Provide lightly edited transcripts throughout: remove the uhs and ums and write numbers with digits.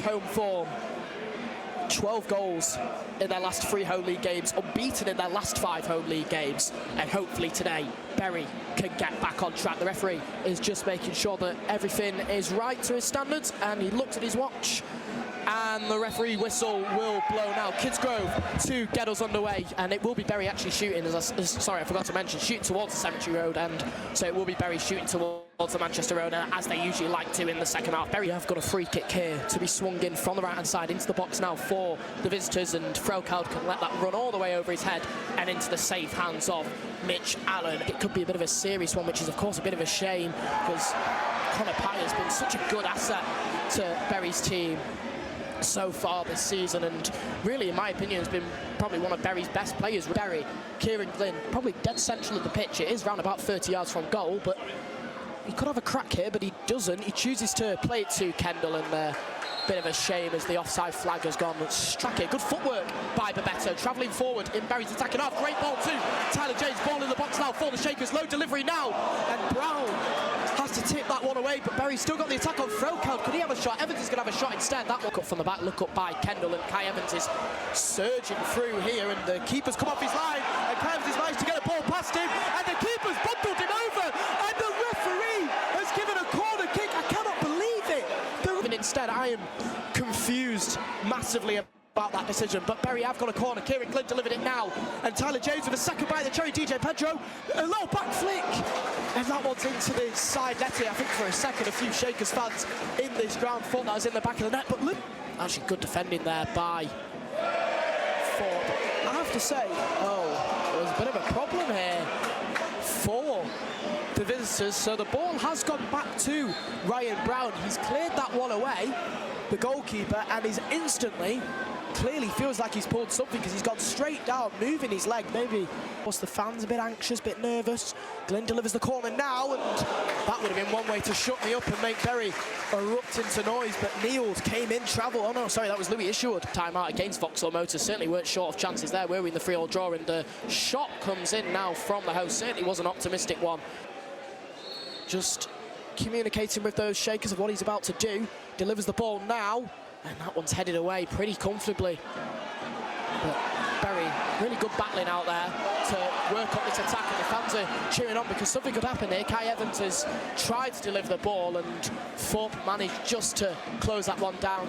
good home form. 12 goals in their last 3 home league games, unbeaten in their last 5 home league games, and hopefully today Bury can get back on track. The referee is just making sure that everything is right to his standards, and he looked at his watch, and the referee whistle will blow now. Kidsgrove to get us underway, and it will be Bury actually shooting, sorry, I forgot to mention, shooting towards the Cemetery Road end, so it will be Bury shooting towards the Manchester Road, as they usually like to in the second half. Bury have got a free kick here to be swung in from the right-hand side into the box now for the visitors, and Frelkoud can let that run all the way over his head and into the safe hands of Mitch Allen. It could be a bit of a serious one, which is of course a bit of a shame, because Connor Pye has been such a good asset to Bury's team so far this season, and really, in my opinion, has been probably one of Bury's best players. Bury, Kieran Glynn, probably dead central of the pitch. It is round about 30 yards from goal, but he could have a crack here, but he doesn't. He chooses to play it to Kendall, and bit of a shame as the offside flag has gone. Struck it. Good footwork by Bebeto, travelling forward in Bury's attacking half. Great ball too. Tyler James, ball in the box now for the Shakers. Low delivery now, and Brown has to tip that one away, but Bury's still got the attack on Frelkoud. Could he have a shot? Evans is going to have a shot instead. That one cut from the back, look up by Kendall, and Kai Evans is surging through here, and the keeper's come off his line, and Kai Evans has managed to get a ball past him, and the keeper's bundled him over, and the referee has given a corner kick. I cannot believe it. And instead, I am confused massively about that decision, but Bury have got a corner. Kieran Glynn delivered it now, and Tyler James with a second bite of the cherry. DJ Pedro, a low back flick, and that one's into the side netting. I think for a second a few Shakers fans in this ground thought that was in the back of the net, but look, actually good defending there by Ford. I have to say, there was a bit of a problem here for the visitors, so the ball has gone back to Ryan Brown. He's cleared that one away, the goalkeeper, and he's instantly clearly feels like he's pulled something, because he's gone straight down, moving his leg. Maybe was the fans a bit anxious, a bit nervous. Glynn delivers the corner now, and that would have been one way to shut me up and make Bury erupt into noise, but Niels came in, travel. Oh no, sorry, that was Louis Isherwood. Time out against Vauxhall Motors. Certainly weren't short of chances there, were we, in the 3-3 draw, and the shot comes in now from the host. Certainly was an optimistic one. Just communicating with those Shakers of what he's about to do. Delivers the ball now, and that one's headed away pretty comfortably. But Bury, really good battling out there to work on this attack, and the fans are cheering on because something could happen here. Kai Evans has tried to deliver the ball, and Thorpe managed just to close that one down.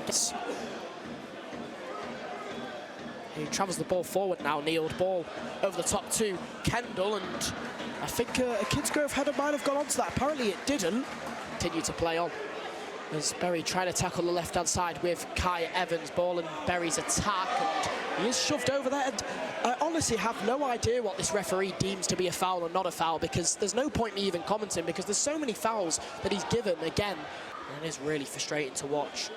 He travels the ball forward now, Kneeled ball over the top to Kendall, and I think a Kidsgrove header might have gone onto that. Apparently it didn't. Continue to play on as Bury trying to tackle the left-hand side with Kai Evans. Ball in Bury's attack, and he is shoved over there. And I honestly have no idea what this referee deems to be a foul or not a foul, because there's no point me even commenting, because there's so many fouls that he's given again. And it is really frustrating to watch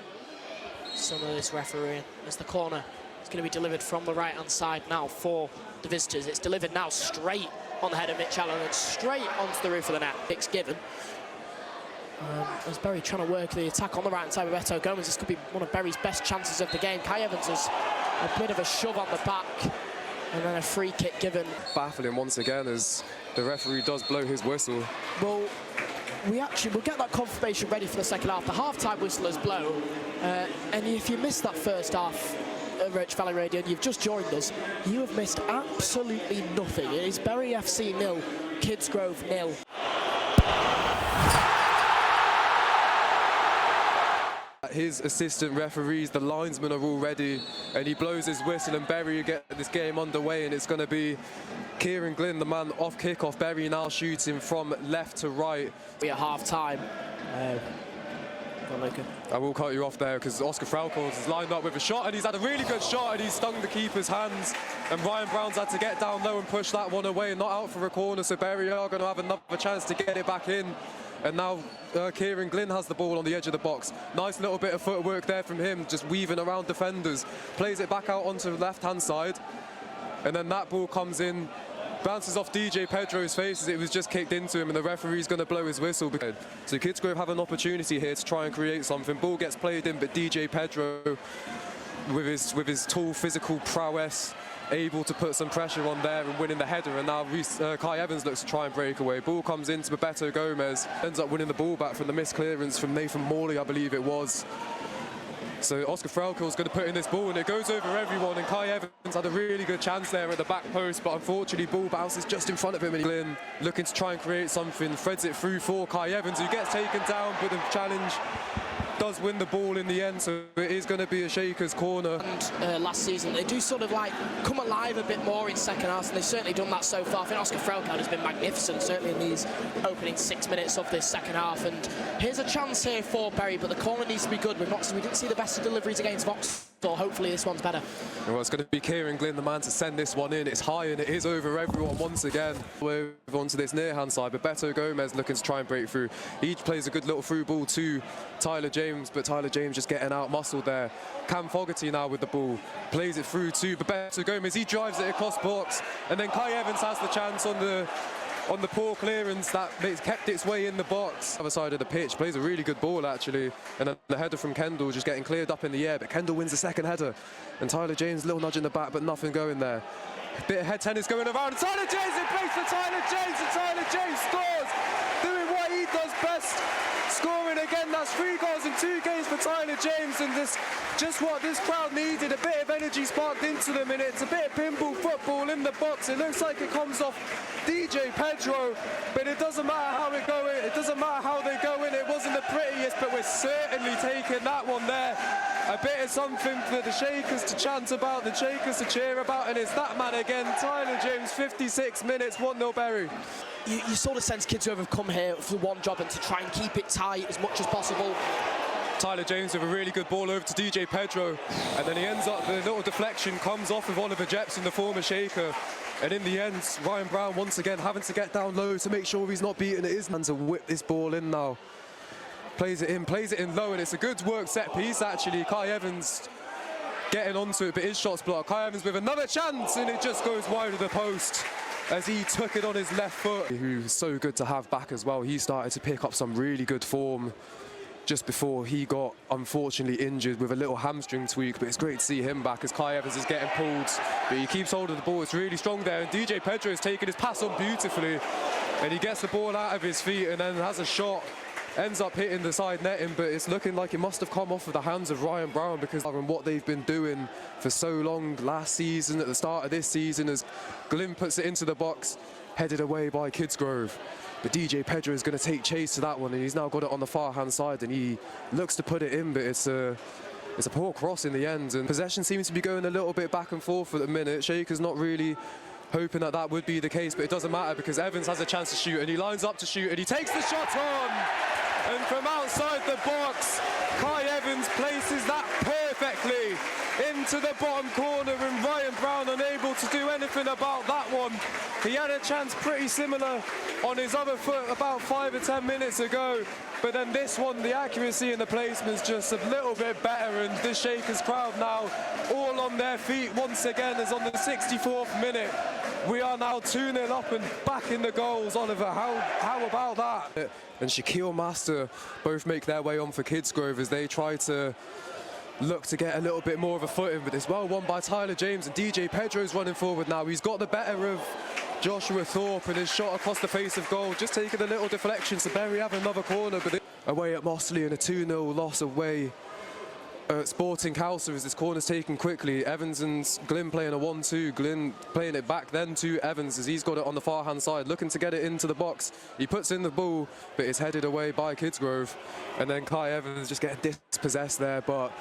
some of this refereeing. As the corner is going to be delivered from the right-hand side now for the visitors. It's delivered now straight on the head of Mitch Allen and straight onto the roof of the net. Kick's given. As Bury trying to work the attack on the right-hand side with Beto Gomez. This could be one of Bury's best chances of the game. Kai Evans has a bit of a shove on the back, and then a free kick given. Baffling once again as the referee does blow his whistle. Well, we'll get that confirmation ready for the second half. The half-time whistle has blown, and if you missed that first half at Roach Valley Radio and you've just joined us, you have missed absolutely nothing. It is Bury FC 0, Kidsgrove 0. His assistant referees, the linesmen are all ready, and he blows his whistle, and Bury get this game underway, and it's going to be Kieran Glynn, the man off kick-off. Bury now shooting from left to right. We at half-time. I will cut you off there because Oscar Frelkoud is lined up with a shot, and he's had a really good shot, and he's stung the keeper's hands, and Ryan Brown's had to get down low and push that one away, not out for a corner, so Bury are going to have another chance to get it back in. And now Kieran Glynn has the ball on the edge of the box. Nice little bit of footwork there from him, just weaving around defenders. Plays it back out onto the left-hand side. And then that ball comes in, bounces off DJ Pedro's face as it was just kicked into him, and the referee's going to blow his whistle. So Kidsgrove have an opportunity here to try and create something. Ball gets played in, but DJ Pedro, with his tall physical prowess, able to put some pressure on there and winning the header, and now Kai Evans looks to try and break away. Ball comes into Bebeto Gomez, ends up winning the ball back from the missed clearance from Nathan Morley, I believe it was. So Oscar Frelkel's going to put in this ball, and it goes over everyone, and Kai Evans had a really good chance there at the back post, but unfortunately ball bounces just in front of him, and Glyn looking to try and create something, threads it through for Kai Evans, who gets taken down, but the challenge does win the ball in the end, so it is going to be a Shakers corner. And last season they do sort of like come alive a bit more in second half, and they've certainly done that so far. I think Oscar Frelkel has been magnificent, certainly in these opening 6 minutes of this second half. And here's a chance here for Bury, but the corner needs to be good. We didn't see the best of deliveries against Vauxhall. Hopefully this one's better. Well, it's going to be Kieran Glyn, the man, to send this one in. It's high and it is over everyone once again. We're onto this near-hand side, but Beto Gomez looking to try and break through. He plays a good little through ball to Tyler James, but Tyler James just getting out-muscled there. Cam Fogarty now with the ball, plays it through to Beto Gomez. He drives it across box, and then Kai Evans has the chance on the poor clearance that kept its way in the box. Other side of the pitch, plays a really good ball actually, and then the header from Kendall just getting cleared up in the air, but Kendall wins the second header, and Tyler James, little nudge in the back, but nothing going there. A bit of head tennis going around, and Tyler James in place for Tyler James, and Tyler James scores, doing what he does best, scoring again. That's 3 goals in 2 games for Tyler James, and this just what this crowd needed, a bit of energy sparked into them, and it's a bit of pinball football in the box. It looks like it comes off DJ Pedro, but it doesn't matter how it go in, it doesn't matter how they go in. It wasn't the prettiest, but we're certainly taking that one there. A bit of something for the Shakers to chant about, the Shakers to cheer about, and it's that man again, Tyler James, 56 minutes, 1-0 Bury. You sort of sense Kidsgrove have come here for one job, and to try and keep it tight as much as possible. Tyler James with a really good ball over to DJ Pedro, and then he ends up, the little deflection comes off of Oliver Jepson, the former Shaker, and in the end, Ryan Brown once again having to get down low to make sure he's not beaten. It is man to whip this ball in now. Plays it in low, and it's a good work set piece actually. Kai Evans getting onto it, but his shot's blocked. Kai Evans with another chance, and it just goes wide of the post as he took it on his left foot. Who's so good to have back as well. He started to pick up some really good form just before he got unfortunately injured with a little hamstring tweak, but it's great to see him back as Kai Evans is getting pulled, but he keeps hold of the ball. It's really strong there, and DJ Pedro is taking his pass on beautifully, and he gets the ball out of his feet and then has a shot, ends up hitting the side netting, but it's looking like it must have come off of the hands of Ryan Brown, because of what they've been doing for so long last season, at the start of this season, as Glyn puts it into the box, headed away by Kidsgrove. But DJ Pedro is going to take chase to that one, and he's now got it on the far-hand side, and he looks to put it in, but it's a poor cross in the end, and possession seems to be going a little bit back and forth at the minute. Shaker's not really hoping that that would be the case, but it doesn't matter because Evans has a chance to shoot, and he lines up to shoot, and he takes the shot on, and from outside the box, Kai Evans places that perfectly into the bottom corner, and Ryan Brown unable to do anything about that one. He had a chance pretty similar on his other foot about 5 or 10 minutes ago, but then this one, the accuracy and the placement's just a little bit better, and the Shakers crowd now all on their feet once again, as on the 64th minute we are now 2-0 up and back in the goals. Oliver, how about that? And Shaquille Master both make their way on for Kidsgrove as they try to look to get a little bit more of a footing, but it's well won by Tyler James, and DJ Pedro's running forward now. He's got the better of Joshua Thorpe, and his shot across the face of goal, just taking a little deflection, so Bury have another corner, but away at Mossley, and a 2-0 loss away at Sporting Council as this corner's taken quickly. Evans and Glyn playing a 1-2, Glyn playing it back then to Evans as he's got it on the far hand side, looking to get it into the box. He puts in the ball, but it's headed away by Kidsgrove, and then Kai Evans just getting dispossessed there, but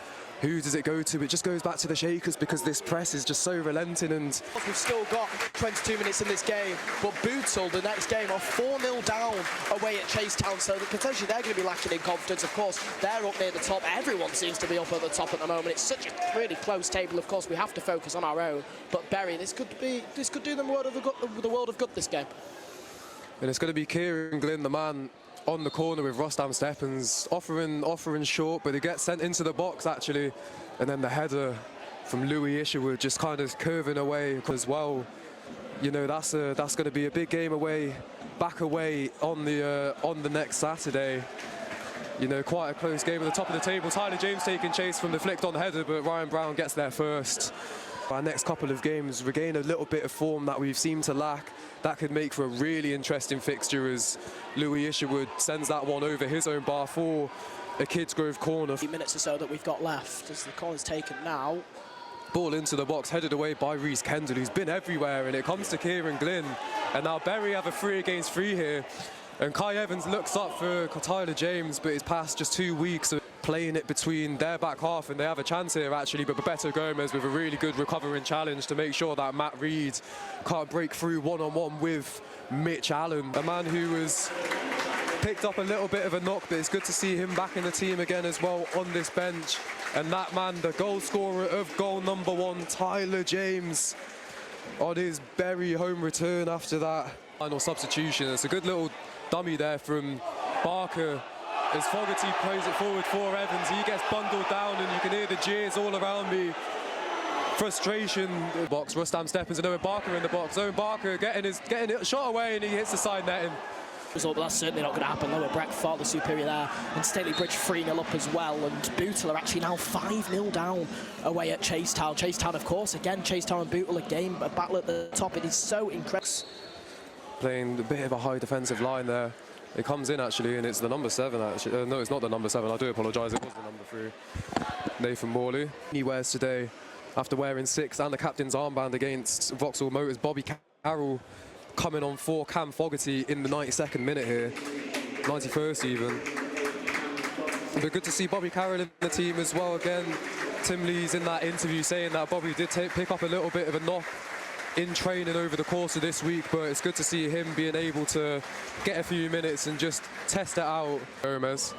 who does it go to? It just goes back to the Shakers because this press is just so relenting, and we've still got 22 minutes in this game, but Bootle, the next game, are 4-0 down away at Chasetown, so that potentially they're going to be lacking in confidence. Of course, they're up near the top. Everyone seems to be up at the top at the moment. It's such a really close table. Of course, we have to focus on our own, but Bury, this could do them the world of good, this game. And it's going to be Kieran Glyn, the man on the corner with Rostam Stephens, offering short, but it gets sent into the box actually, and then the header from Louis Isherwood just kind of curving away as well. You know, that's going to be a big game away, back away on the next Saturday. You know, quite a close game at the top of the table. Tyler James taking chase from the flicked on header, but Ryan Brown gets there first. Our next couple of games regain a little bit of form that we've seemed to lack. That could make for a really interesting fixture as Louis Isherwood sends that one over his own bar for a Kidsgrove corner. Minutes or so that we've got left as the corner's taken now. Ball into the box, headed away by Reece Kendall, who's been everywhere, and it comes to Kieran Glynn. And now Bury have a 3 against 3 here. And Kai Evans looks up for Tyler James, but his past just 2 weeks of playing it between their back half, and they have a chance here actually, but Bebeto Gomez with a really good recovering challenge to make sure that Matt Reed can't break through one-on-one with Mitch Allen, a man who was picked up a little bit of a knock, but it's good to see him back in the team again as well on this bench. And that man, the goal scorer of goal number 1, Tyler James, on his Bury home return after that final substitution. It's a good little dummy there from Barker as Fogarty plays it forward for Evans. He gets bundled down and you can hear the jeers all around me. Frustration. Box, Rustam Stephens and Owen Barker in the box. Owen Barker getting it shot away and he hits the side netting. Result, but that's certainly not going to happen. Lower Breck far the superior there, and Staley Bridge 3-0 up as well, and Bootle are actually now 5-0 down away at Chasetown. Chasetown, of course, again, Chasetown and Bootle again, a battle at the top. It is so incredible. Playing a bit of a high defensive line there. It comes in actually, and it's the number 7 actually. No, it's not the number 7, I do apologise, it was the number 3. Nathan Morley. He wears today, after wearing 6 and the captain's armband against Vauxhall Motors, Bobby Carroll coming on for Cam Fogarty in the 92nd minute here, 91st even. But good to see Bobby Carroll in the team as well again. Tim Lee's in that interview saying that Bobby did pick up a little bit of a knock in training over the course of this week, but it's good to see him being able to get a few minutes and just test it out. Gomez.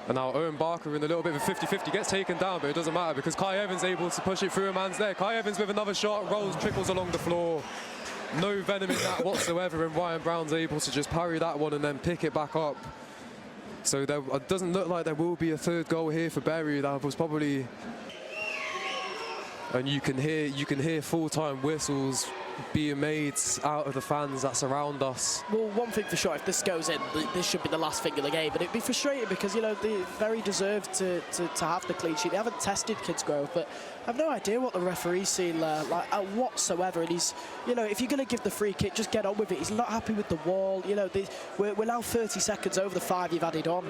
And now Owen Barker in a little bit of a 50-50, gets taken down, but it doesn't matter because Kai Evans able to push it through a man's leg. Kai Evans with another shot, rolls, trickles along the floor. No venom in that whatsoever, and Ryan Brown's able to just parry that one and then pick it back up. So it doesn't look like there will be a 3rd goal here for Bury. That was probably... And you can hear full-time whistles being made out of the fans that surround us. Well, one thing for sure, if this goes in, this should be the last thing of the game. But it'd be frustrating because, you know, they very deserved to have the clean sheet. They haven't tested Kidsgrove, but I have no idea what the referee's seen like whatsoever. And he's, you know, if you're going to give the free kick, just get on with it. He's not happy with the wall. You know, we're now 30 seconds over the 5 you've added on,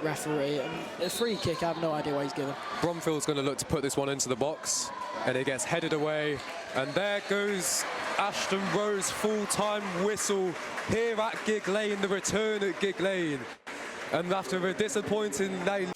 referee. And a free kick, I have no idea what he's given. Bromfield's going to look to put this one into the box, and it gets headed away. And there goes Ashton Rowe's full-time whistle here at Gig Lane, the return at Gig Lane. And after a disappointing night.